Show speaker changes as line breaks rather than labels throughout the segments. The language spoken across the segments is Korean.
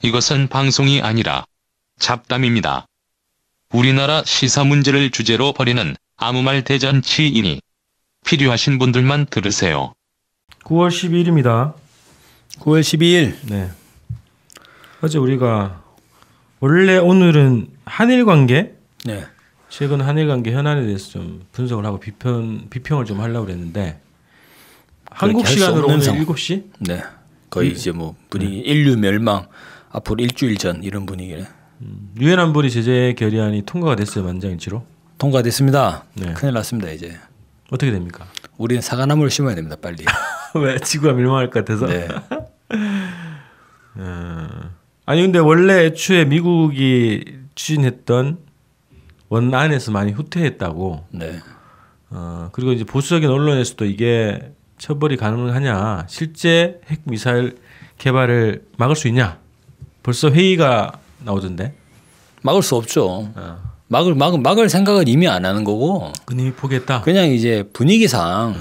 이것은 방송이 아니라 잡담입니다. 우리나라 시사 문제를 주제로 벌이는 아무 말 대잔치이니 필요하신 분들만 들으세요.
9월 12일입니다.
9월 12일.
네. 어제 우리가 원래 오늘은 한일 관계,
네.
최근 한일 관계 현안에 대해서 좀 분석을 하고 비평을 좀 하려고 그랬는데 한국 시간으로 오늘 7시?
네. 거의 이제 뭐 분위기 인류 멸망 앞으로 일주일 전 이런 분위기네.
유엔 안보리 제재 결의안이 통과가 됐어요. 만장일치로.
통과됐습니다.
네.
큰일 났습니다 이제.
어떻게 됩니까?
우리는 사과나무를 심어야 됩니다 빨리.
왜 지구가 멸망할 것 같아서?
네.
아니 근데 원래 애초에 미국이 추진했던 원안에서 많이 후퇴했다고.
네.
그리고 이제 보수적인 언론에서도 이게 처벌이 가능하냐, 실제 핵 미사일 개발을 막을 수 있냐, 벌써 회의가 나오던데.
막을 수 없죠. 막을 생각은 이미 안 하는 거고.
그님이 포기했다.
그냥 이제 분위기상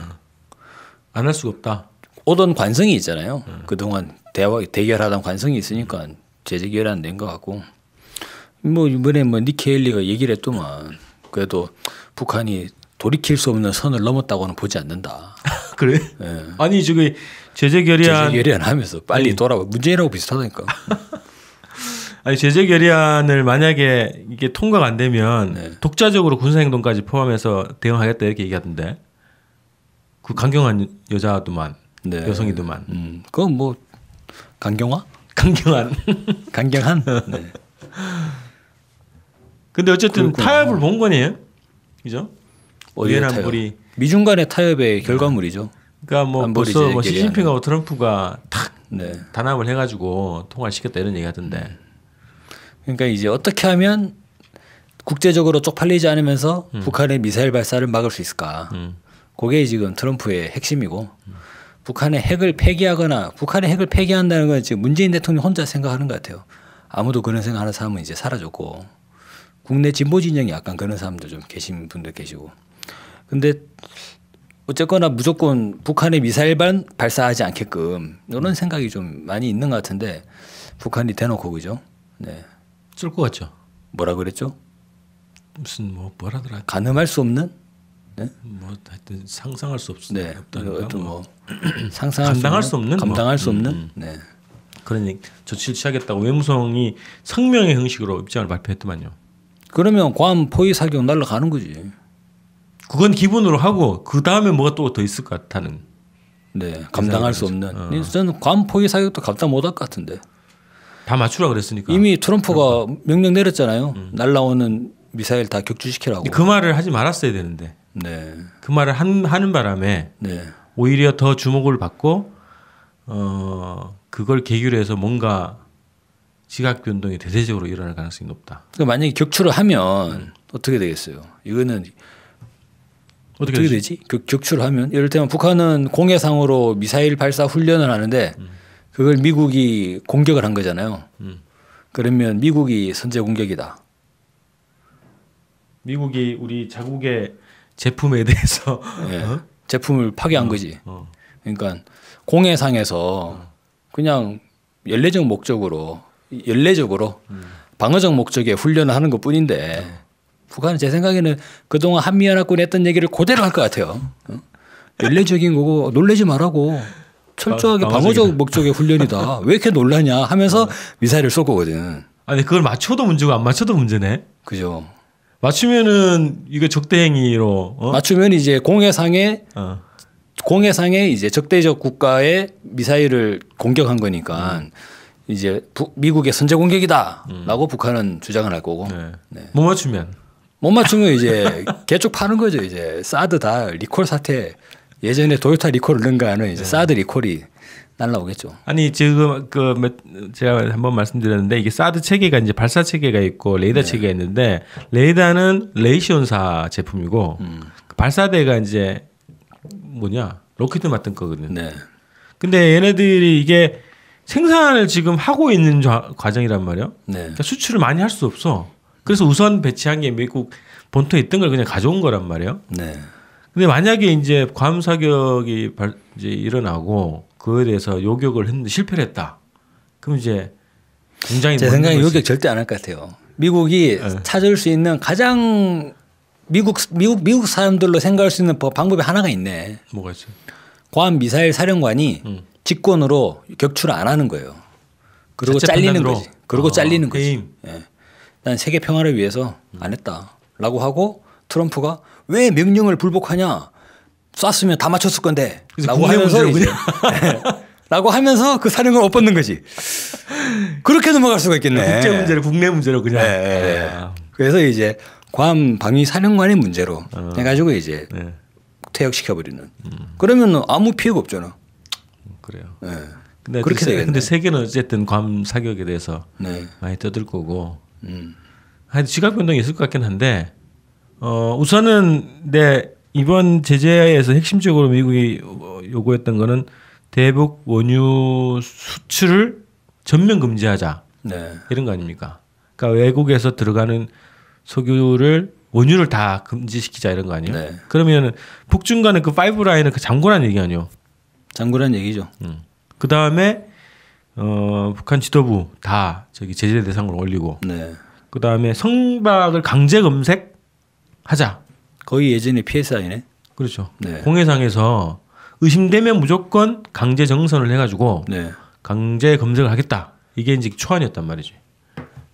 안 할 수가 없다.
오던 관성이 있잖아요. 그동안 대결하던 관성이 있으니까 제재 결의안 낸 것 같고. 뭐 이번에 뭐 니키 헬리가 얘기를 했더만 그래도 북한이 돌이킬 수 없는 선을 넘었다고는 보지 않는다.
그래?
네.
아니 저기 제재 결의안
하면서 빨리 돌아와. 문재인하고 비슷하다니까.
아니 제재 결의안을 만약에 이게 통과가 안 되면
네.
독자적으로 군사행동까지 포함해서 대응하겠다 이렇게 얘기하던데. 그 강경한 여자도만,
네.
여성이도만.
그건 뭐 강경화?
강경한.
강경한. 네.
근데 어쨌든
그렇구나.
타협을 본 거네요, 그죠?
어디에
유엔
타협?
안보리.
미중 간의 타협의 결과물이죠.
그러니까 뭐
안보리
벌써 뭐
제재
시진핑하고 트럼프가 탁
네.
단합을 해가지고 통과시켰다 이런 얘기하던데.
그러니까 이제 어떻게 하면 국제적으로 쪽팔리지 않으면서 북한의 미사일 발사를 막을 수 있을까? 그게 지금 트럼프의 핵심이고 북한의 핵을 폐기한다는 건 지금 문재인 대통령 혼자 생각하는 것 같아요. 아무도 그런 생각하는 사람은 이제 사라졌고 국내 진보 진영이 약간 그런 사람들 좀 계신 분들 계시고. 근데 어쨌거나 무조건 북한의 미사일 발사하지 않게끔 이런 생각이 좀 많이 있는 것 같은데 북한이 대놓고 그죠? 네.
쓸 것 같죠.
뭐라 그랬죠?
무슨 뭐라더라.
가늠할 수 없는? 네?
뭐 하여튼 상상할 수
네.
없다는
뭐 상상할
감당할 수 없는
감당할 수 없는. 네.
그런 조치를 취하겠다고 외무성이 성명의 형식으로 입장을 발표했더만요.
그러면 괌 포위 사격 날라가는 거지.
그건 기본으로 하고 그 다음에 뭐가 또 더 있을 것 같다는.
네. 감당할 수 없는. 저는 괌 포위 사격도 감당 못할 것 같은데.
다 맞추라 그랬으니까.
이미 트럼프가 명령 내렸잖아요. 날라오는 미사일 다 격추시키라고.
그 말을 하지 말았어야 되는데.
네.
그 말을 하는 바람에
네.
오히려 더 주목을 받고 그걸 계기로 해서 뭔가 지각 변동이 대대적으로 일어날 가능성이 높다.
그러니까 만약에 격추를 하면 어떻게 되겠어요? 이거는 어떻게 되지? 격추를 하면 예를 들면 북한은 공해상으로 미사일 발사 훈련을 하는데 그걸 미국이 공격을 한 거잖아요. 그러면 미국이 선제 공격이다.
미국이 우리 자국의 제품에 대해서
네. 제품을 파괴한 거지. 그러니까 공해상에서 그냥 연례적 목적으로 방어적 목적의 훈련을 하는 것뿐인데 북한은 제 생각에는 그동안 한미연합군이 했던 얘기를 그대로 할 것 같아요. 연례적인 거고 놀라지 말라고 철저하게 방어적 목적의 훈련이다. 왜 이렇게 놀라냐 하면서 미사일을 쏠 거거든.
아니 그걸 맞춰도 문제고 안 맞춰도 문제네.
그죠.
맞추면은 이거 적대 행위로
맞추면 이제 공해상에 이제 적대적 국가의 미사일을 공격한 거니까 이제 미국의 선제 공격이다라고 북한은 주장을 할 거고.
네.
네.
못 맞추면
이제 개쪽 파는 거죠. 이제 사드 다 리콜 사태 예전에 도요타 리콜을 넣은 거는 이제 사드 리콜이 날라오겠죠.
아니 지금 제가 한번 말씀드렸는데 이게 사드 체계가 이제 발사 체계가 있고 레이더 체계가 있는데 레이더는 레이시온사 제품이고 발사대가 이제 로켓을 만든 거거든요.
네.
근데 얘네들이 이게 생산을 지금 하고 있는 과정이란 말이에요.
네.
그러니까 수출을 많이 할 수 없어. 그래서 우선 배치한 게 미국 본토에 있던 걸 그냥 가져온 거란 말이에요.
네.
근데 만약에 이제 괌 사격이 이제 일어나고 그거에 대해서 요격을 했는데 실패를 했다. 그럼 이제 굉장히
제 생각에 요격 절대 안 할 것 같아요. 미국이 찾을 수 있는 가장 미국 사람들로 생각할 수 있는 방법이 하나가 있네.
뭐가 있어요?
괌 미사일 사령관이 직권으로 격추를 안 하는 거예요. 그리고
자체
잘리는
판단으로?
거지. 그리고 잘리는 거지.
해임.
예. 난 세계 평화를 위해서 안 했다라고 하고 트럼프가 왜 명령을 불복하냐? 쐈으면 다 맞췄을 건데. 라고 하면서 라고 하면서 그 사령을 못 받는 거지. 그렇게 넘어갈 수가 있겠네.
국제 문제를 국내 문제로 그냥.
그래서 이제 괌 방위 사령관의 문제로 해가지고 이제
네.
퇴역시켜 버리는. 그러면 아무 피해가 없잖아.
그래요.
네.
근데
그렇게 되겠네.
근데 세계는 어쨌든 괌 사격에 대해서
네.
많이 떠들 거고. 하여튼 지각 변동이 있을 것 같긴 한데 우선은 이번 제재에서 핵심적으로 미국이 요구했던 거는 대북 원유 수출을 전면 금지하자.
네.
이런 거 아닙니까? 그러니까 외국에서 들어가는 석유를 원유를 다 금지시키자 이런 거 아니에요?
네.
그러면은 북중 간의 그 파이브 라인은 그 잠궈란 얘기 아니에요?
장구란 얘기죠.
그 다음에 북한 지도부 다 저기 제재 대상으로 올리고,
네.
그 다음에 성박을 강제 검색하자.
거의 예전에 PSI네.
그렇죠.
네.
공해상에서 의심되면 무조건 강제 정선을 해가지고
네.
강제 검색을 하겠다. 이게 이제 초안이었단 말이지.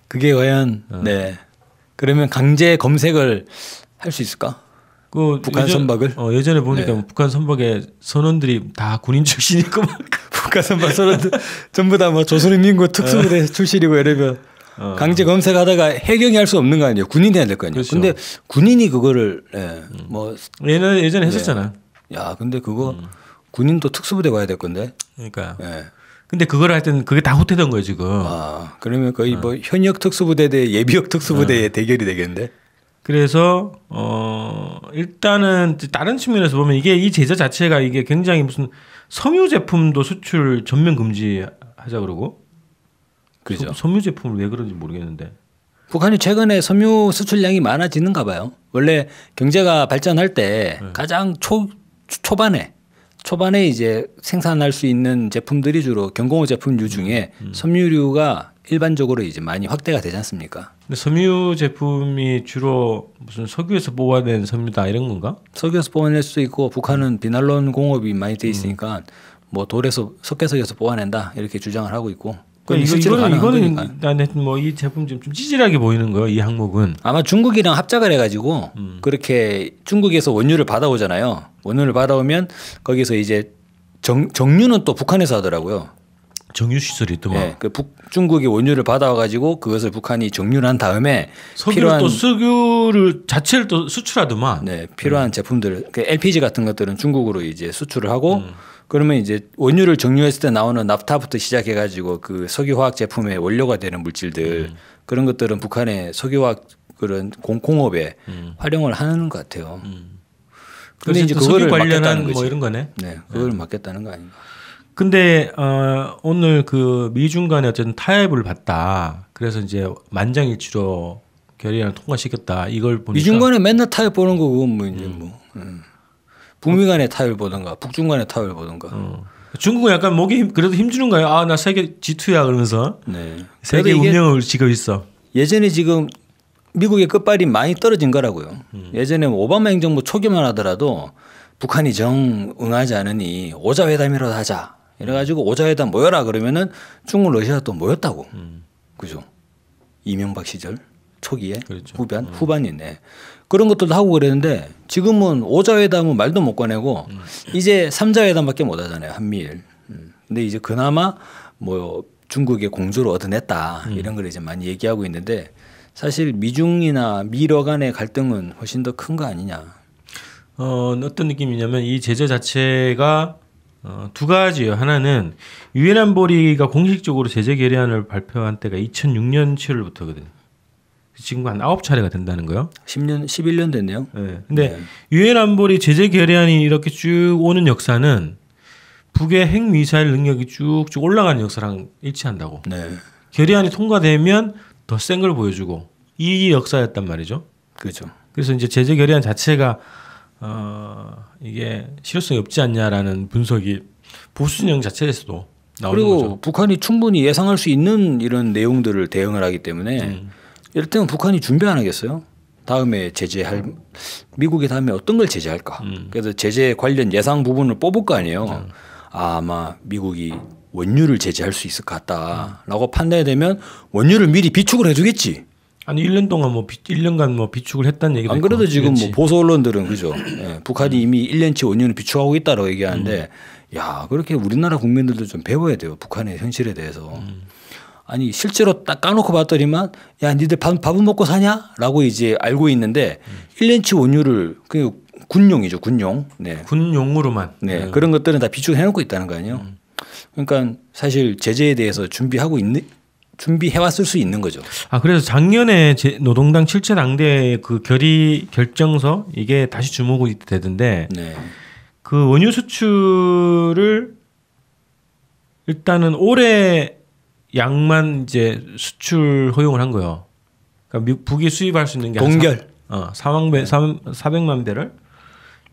그게 과연 네. 그러면 강제 검색을 할 수 있을까?
그
북한 선박을?
예전에 보니까
네.
북한 선박의 선원들이 다 군인 출신이고 막
북한 선박 선원들 전부 다 뭐 조선인민군 특수부대 출신이고 이러면 강제 검색하다가 해경이 할 수 없는 거 아니에요? 군인이 해야 될 거 아니에요?
그렇죠.
근데 군인이 그거를 뭐
예전에 했었잖아.
야, 근데 그거 군인도 특수부대 가야 될 건데.
그러니까.
예.
근데 그걸 할 때는 그게 다 후퇴된 거예요 지금.
아, 그러면 거의 뭐 현역 특수부대 대 예비역 특수부대의 대결이 되겠는데.
그래서 일단은 다른 측면에서 보면 이게 이 제재 자체가 이게 굉장히 무슨 섬유 제품도 수출 전면 금지하자 그러고.
그죠.
섬유 제품을 왜 그런지 모르겠는데.
북한이 최근에 섬유 수출량이 많아지는가 봐요. 원래 경제가 발전할 때 가장 초반에 이제 생산할 수 있는 제품들이 주로 경공업 제품류 중에 섬유류가 일반적으로 이제 많이 확대가 되지 않습니까?
근데 섬유 제품이 주로 무슨 석유에서 뽑아낸 섬유다 이런 건가?
석유에서 뽑아낼 수 있고 북한은 비난론 공업이 많이 돼 있으니까 뭐 돌에서 석회석에서 뽑아낸다 이렇게 주장을 하고 있고.
이거는 나는 뭐 이 제품 좀 찌질하게 보이는 거예요. 이 항목은
아마 중국이랑 합작을 해가지고 그렇게 중국에서 원유를 받아오잖아요. 원유를 받아오면 거기서 이제 정유는 또 북한에서 하더라고요.
정유 시설이 있더만.
네, 그 중국이 원유를 받아와가지고 그것을 북한이 정유를 한 다음에
석유를 또 석유를 자체를 또 수출하더만.
네, 필요한 제품들, 그 LPG 같은 것들은 중국으로 이제 수출을 하고. 그러면 이제 원유를 정유했을 때 나오는 납타부터 시작해가지고 그 석유화학 제품의 원료가 되는 물질들 그런 것들은 북한의 석유화학 그런 공업에 활용을 하는 것 같아요.
그런데 이제 그거를 관련한 뭐 이런 거네.
네, 그걸 막겠다는 거 아닌가.
근데 오늘 그 미중 간에 어쨌든 타협을 봤다. 그래서 이제 만장일치로 결의안을 통과시켰다. 이걸 보니까
미중 간에 맨날 타협 보는 거 그건 뭐 이제 뭐. 북미 간의 타협을 보던가 북중 간의 타협을 보던가.
중국은 약간 목에 그래도 힘주는 거예요. 아, 나 세계 G2야 그러면서.
네.
세계 운명을 지고 있어.
예전에 지금 미국의 끝발이 많이 떨어진 거라고요. 예전에 오바마 행정부 초기만 하더라도 북한이 정 응하지 않으니 오자회담이라도 하자. 이래가지고 오자회담 모여라 그러면은 중국 러시아 또 모였다고. 그죠. 이명박 시절 초기에
그렇죠.
후반이네. 그런 것들도 하고 그랬는데 지금은 오자회담은 말도 못 꺼내고 이제 3자회담밖에 못 하잖아요. 한미일. 근데 이제 그나마 뭐 중국의 공조를 얻어냈다 이런 걸 이제 많이 얘기하고 있는데 사실 미중이나 미러 간의 갈등은 훨씬 더 큰 거 아니냐.
어떤 느낌이냐면 이 제재 자체가 두 가지예요. 하나는 유엔 안보리가 공식적으로 제재 결의안을 발표한 때가 2006년 7월부터거든요. 지금 한 9차례가 된다는 거요.
11년 됐네요.
네. 근데 유엔 안보리 제재 결의안이 이렇게 쭉 오는 역사는 북의 핵 미사일 능력이 쭉쭉 올라가는 역사랑 일치한다고.
네.
결의안이 통과되면 더 센 걸 보여주고 이 역사였단 말이죠.
그렇죠.
그래서 이제 제재 결의안 자체가 이게 실효성이 없지 않냐라는 분석이 보수 진영 자체에서도 나오는
그리고
거죠.
북한이 충분히 예상할 수 있는 이런 내용들을 대응을 하기 때문에 이를테면 북한이 준비 안 하겠어요? 다음에 제재할 미국이 다음에 어떤 걸 제재할까? 그래서 제재 관련 예상 부분을 뽑을 거 아니에요. 아마 미국이 원유를 제재할 수 있을 것 같다라고 판단이 되면 원유를 미리 비축을 해주겠지.
아니 1년 동안 1년간 비축을 했다는 얘기도
안 그래도
있고,
지금
1년치.
보수 언론들은 그죠. 예, 북한이 이미 1년치 원유를 비축하고 있다라고 얘기하는데 야 그렇게 우리나라 국민들도 좀 배워야 돼요. 북한의 현실에 대해서. 아니 실제로 딱 까놓고 봤더니만 야 니들 밥은 먹고 사냐라고 이제 알고 있는데 1년치 원유를 그 군용이죠 군용. 네.
군용으로만.
네. 그런 것들은 다 비축해놓고 있다는 거 아니에요. 그러니까 사실 제재에 대해서 준비해왔을 수 있는 거죠.
아 그래서 작년에 노동당 7차 당대 그 결정서 이게 다시 주목이 되던데
네.
그 원유 수출을 일단은 올해 양만 이제 수출 허용을 한 거예요. 그러니까 북이 수입할 수 있는 게
동결.
400만 배럴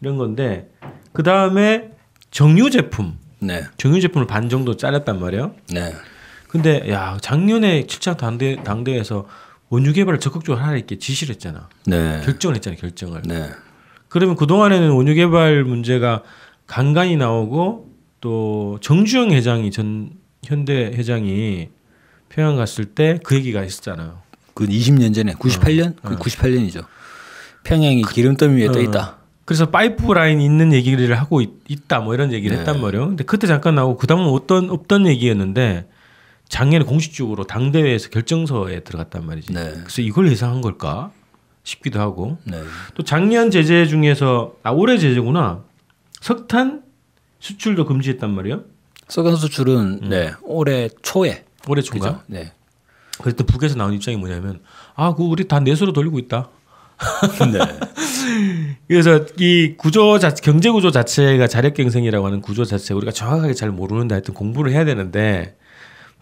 이런 건데 그 다음에 정유 제품을 반 정도 잘랐단 말이에요.
네.
근데 야 작년에 7차 당대에서 원유 개발을 적극적으로 하라 이렇게 지시를 했잖아.
네.
결정을 했잖아요. 결정을.
네.
그러면 그 동안에는 원유 개발 문제가 간간히 나오고 또 정주영 회장이 전 현대 회장이 평양 갔을 때 그 얘기가 있었잖아요.
그 20년 전에 98년? 그 98년이죠. 평양이 기름더미 위에 떠 있다.
그래서 파이프라인 있는 얘기를 하고 있다 뭐 이런 얘기를 했단 말이에요. 근데 그때 잠깐 나오고 그다음은 없던 얘기였는데 작년에 공식적으로 당대회에서 결정서에 들어갔단 말이지.
네.
그래서 이걸 예상한 걸까 싶기도 하고.
네.
또 작년 제재 중에서 올해 제재구나. 석탄 수출도 금지했단 말이에요.
석탄 수출은 네, 올해 초에.
올해 초인가?
그죠? 네.
그랬더니 북에서 나온 입장이 뭐냐면 그거 우리 다 내수로 돌리고 있다.
네.
그래서 이 경제 구조 자체가 자력 경쟁이라고 하는 구조 자체 우리가 정확하게 잘 모르는데 하여튼 공부를 해야 되는데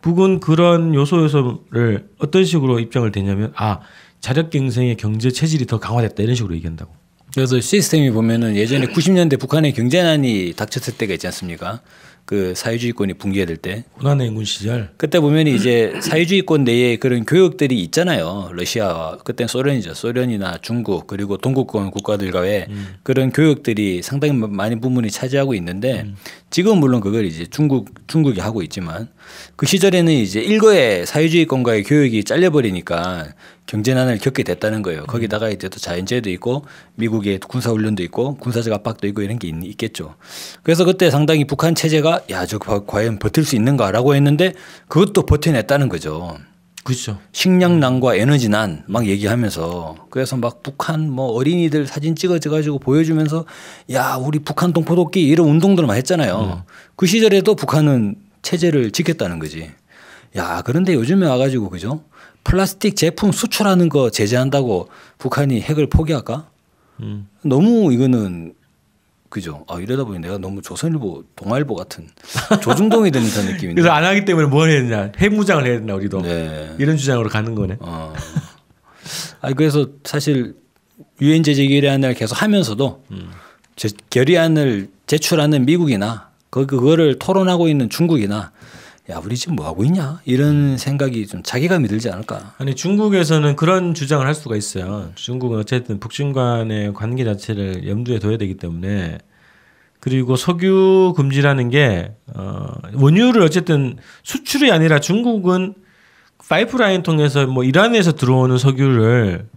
북은 그런 요소를 어떤 식으로 입장을 대냐면 자력 경쟁의 경제 체질이 더 강화됐다 이런 식으로 얘기한다고.
그래서 시스템이 보면은 예전에 90년대 북한에 경제난이 닥쳤을 때가 있지 않습니까? 그 사회주의권이 붕괴될 때.
고난의 시절.
그때 보면 이제 사회주의권 내에 그런 교역들이 있잖아요. 러시아와 그때는 소련이죠. 소련이나 중국 그리고 동구권 국가들과의 그런 교역들이 상당히 많은 부분이 차지하고 있는데 지금 물론 그걸 이제 중국이 하고 있지만 그 시절에는 이제 일거에 사회주의권과의 교역이 잘려버리니까 경제난을 겪게 됐다는 거예요. 거기다가 이제 또 자연재해도 있고 미국의 군사훈련도 있고 군사적 압박도 있고 이런 게 있겠죠. 그래서 그때 상당히 북한 체제가 저 과연 버틸 수 있는가라고 했는데 그것도 버텨냈다는 거죠.
그렇죠.
식량난과 에너지난 막 얘기하면서 그래서 막 북한 어린이들 사진 찍어가지고 보여주면서 우리 북한 동포독기 이런 운동들을 많이 했잖아요. 그 시절에도 북한은 체제를 지켰다는 거지. 그런데 요즘에 와가지고 그죠? 플라스틱 제품 수출하는 거 제재한다고 북한이 핵을 포기할까? 너무 이거는 그죠? 이러다 보니 내가 너무 조선일보, 동아일보 같은 조중동이 되는 그런 느낌인데.
그래서 안 하기 때문에 뭘 해야 되냐? 핵무장을 해야 된다 우리도.
네.
이런 주장으로 가는 거네.
그래서 사실 유엔 제재 결의안을 계속 하면서도 결의안을 제출하는 미국이나 그거를 토론하고 있는 중국이나 우리 지금 뭐 하고 있냐 이런 생각이 좀 자괴감이 들지 않을까.
아니 중국에서는 그런 주장을 할 수가 있어요. 중국은 어쨌든 북중 간의 관계 자체를 염두에 둬야 되기 때문에 그리고 석유 금지라는 게 원유를 어쨌든 수출이 아니라 중국은 파이프라인 통해서 이란에서 들어오는 석유를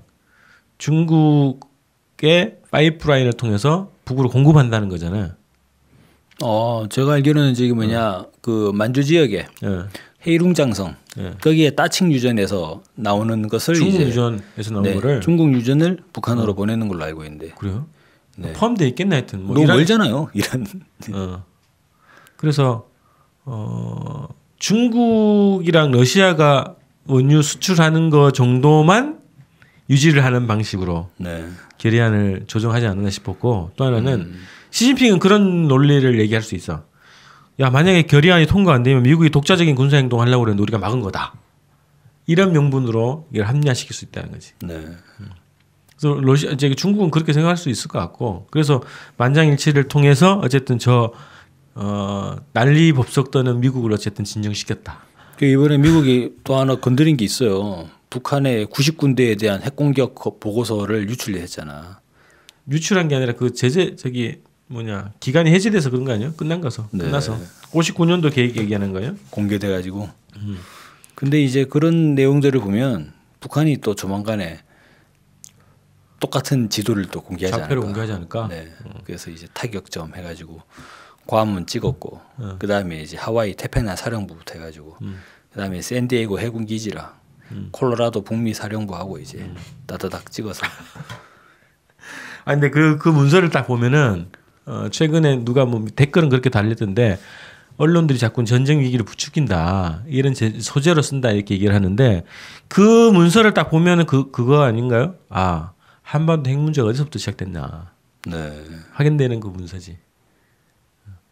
중국의 파이프라인을 통해서 북으로 공급한다는 거잖아요.
제가 알기로는 저기 그 만주 지역에 헤이룽장성 거기에 따칭 유전에서 나오는 것을
중국 유전에서 나온 거를
중국 유전을 북한으로 보내는 걸로 알고 있는데.
그래요?
네.
포함되어 있겠나 하여튼.
너무 멀잖아요. 이란.
그래서 중국이랑 러시아가 원유 수출하는 거 정도만 유지를 하는 방식으로 결의안을 조정하지 않았나 싶었고 또 하나는 시진핑은 그런 논리를 얘기할 수 있어. 만약에 결의안이 통과 안 되면 미국이 독자적인 군사행동 하려고 그랬는데 우리가 막은 거다. 이런 명분으로 이걸 합리화시킬 수 있다는 거지.
네.
그래서 중국은 그렇게 생각할 수 있을 것 같고 그래서 만장일치를 통해서 어쨌든 난리 법석 떠는 미국을 어쨌든 진정시켰다.
이번에 미국이 또 하나 건드린 게 있어요. 북한의 90군데에 대한 핵공격 보고서를 유출했잖아.
유출한 게 아니라 그 제재 기간이 해제돼서 그런 거 아니에요? 끝난 거서
네.
끝나서 59년도 계획 얘기하는 거예요?
공개돼 가지고. 근데 이제 그런 내용들을 보면 북한이 또 조만간에 똑같은 지도를 또 공개하지 않을까.
좌표를 공개하지 않을까?
네. 그래서 이제 타격점 해가지고 괌은 찍었고 그 다음에 이제 하와이 태평양 사령부부터 해가지고 그 다음에 샌디에이고 해군 기지랑 콜로라도 북미 사령부하고 이제 따다닥 찍어서.
아 근데 그 문서를 딱 보면은 최근에 누가 뭐 댓글은 그렇게 달렸던데 언론들이 자꾸 전쟁 위기를 부추긴다 이런 소재로 쓴다 이렇게 얘기를 하는데 그 문서를 딱 보면은 그거 아닌가요? 아 한반도 핵 문제가 어디서부터 시작됐나
네.
확인되는 그 문서지.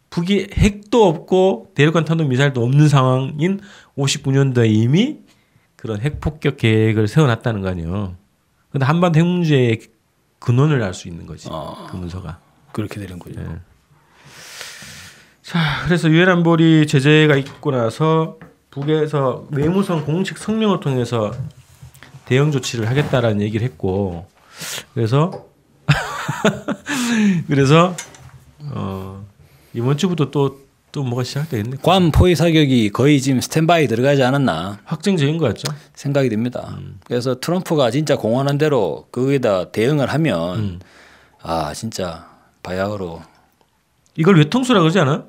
북이 핵도 없고 대륙간 탄도 미사일도 없는 상황인 59년도에 이미 그런 핵 폭격 계획을 세워놨다는 거 아니에요. 근데 한반도 핵 문제의 근원을 알 수 있는 거지. 그 문서가.
그렇게 되는 거죠.
네. 자, 그래서 유엔 안보리 제재가 있고 나서 북에서 외무성 공식 성명을 통해서 대응 조치를 하겠다라는 얘기를 했고, 그래서 이번 주부터 또 뭐가 시작되겠네.
괌 포위 사격이 거의 지금 스탠바이 들어가지 않았나
확정적인 것 같죠?
생각이 듭니다. 그래서 트럼프가 진짜 공언한 대로 거기다 대응을 하면 아 진짜 바야흐로
이걸 외통수라 그러지 않아?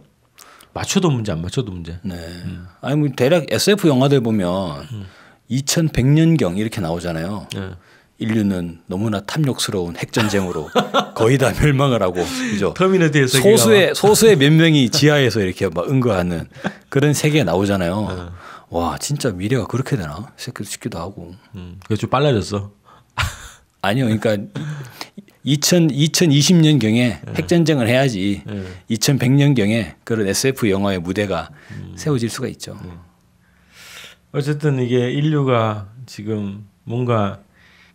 맞춰도 문제 안 맞춰도 문제.
네. 아니 뭐 대략 SF 영화들 보면 2100년경 이렇게 나오잖아요.
네.
인류는 너무나 탐욕스러운 핵전쟁으로 거의 다 멸망을 하고 그죠?
터미네이터에서
소수의 몇 명이 지하에서 이렇게 막 응거하는 그런 세계에 나오잖아요. 와 진짜 미래가 그렇게 되나 싶기도 하고.
그게 좀 빨라졌어.
아니요, 그러니까 2020년 경에 핵전쟁을 해야지 2100년 경에 그런 SF 영화의 무대가 세워질 수가 있죠.
어쨌든 이게 인류가 지금 뭔가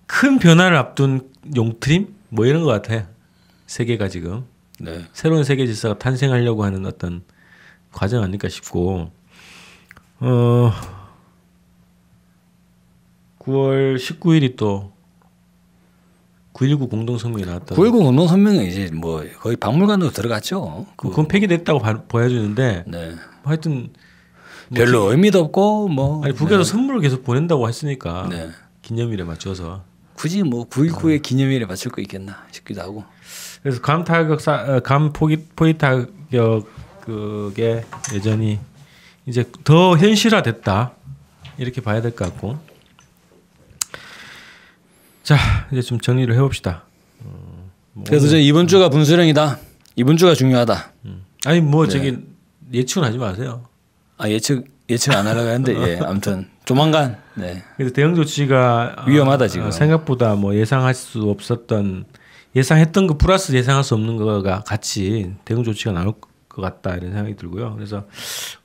큰 변화를 앞둔 용트림 뭐 이런 것 같아. 세계가 지금
네.
새로운 세계 질서가 탄생하려고 하는 어떤 과정 아닐까 싶고 9월 19일이 또 9.19 공동성명이 나왔다.
9.19 공동성명은 이제 뭐 거의 박물관으로 들어갔죠.
그건 폐기됐다고 보여주는데
네.
하여튼
별로 의미도 없고 뭐
아니 북에서 선물을 계속 보낸다고 했으니까
네.
기념일에 맞춰서
굳이 뭐 9.19의 기념일에 맞출 거 있겠나 싶기도 하고.
그래서 감 포위 타격 그게 여전히 이제 더 현실화됐다 이렇게 봐야 될 것 같고. 자 이제 좀 정리를 해봅시다.
그래서 저 이번 주가 분수령이다. 이번 주가 중요하다.
아니 뭐 저기 예측은 하지 마세요.
아 예측 안 하려고 했는데 예, 아무튼 조만간. 네.
그래서 대응 조치가
위험하다 지금.
생각보다 뭐 예상할 수 없었던 예상했던 거 플러스 예상할 수 없는 거가 같이 대응 조치가 나올 것 같다 이런 생각이 들고요. 그래서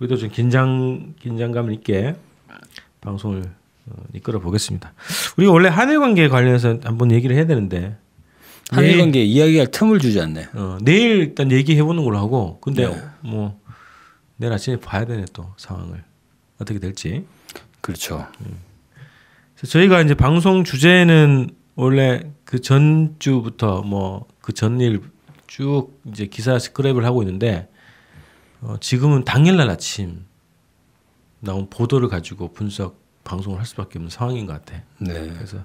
우리도 좀 긴장감 있게 방송을 이끌어 보겠습니다. 우리가 원래 한일 관계에 관련해서 한번 얘기를 해야 되는데
한일 관계 이야기할 틈을 주지 않네.
내일 일단 얘기해 보는 걸로 하고 근데 뭐 내일 아침에 봐야 되네 또 상황을 어떻게 될지.
그렇죠.
그래서 저희가 이제 방송 주제는 원래 그 전주부터 뭐 그 전일 쭉 이제 기사 스크랩을 하고 있는데 지금은 당일날 아침 나온 보도를 가지고 분석 방송을 할 수밖에 없는 상황인 것 같아.
네.
그래서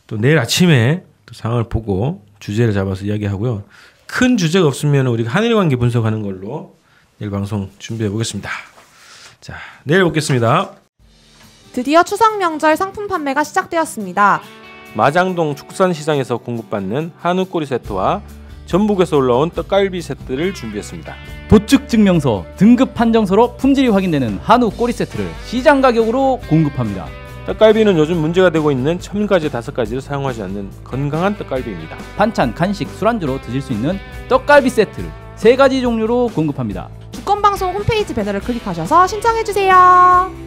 또 내일 아침에 또 상황을 보고 주제를 잡아서 이야기하고요. 큰 주제가 없으면 우리가 한일 관계 분석하는 걸로 내일 방송 준비해 보겠습니다. 자, 내일 뵙겠습니다.
드디어 추석 명절 상품 판매가 시작되었습니다.
마장동 축산시장에서 공급받는 한우 꼬리 세트와 전북에서 올라온 떡갈비 세트를 준비했습니다.
도축 증명서, 등급 판정서로 품질이 확인되는 한우 꼬리 세트를 시장 가격으로 공급합니다.
떡갈비는 요즘 문제가 되고 있는 첨가제 5가지를 사용하지 않는 건강한 떡갈비입니다.
반찬, 간식, 술안주로 드실 수 있는 떡갈비 세트를 3가지 종류로 공급합니다.
주권방송 홈페이지 배너를 클릭하셔서 신청해주세요.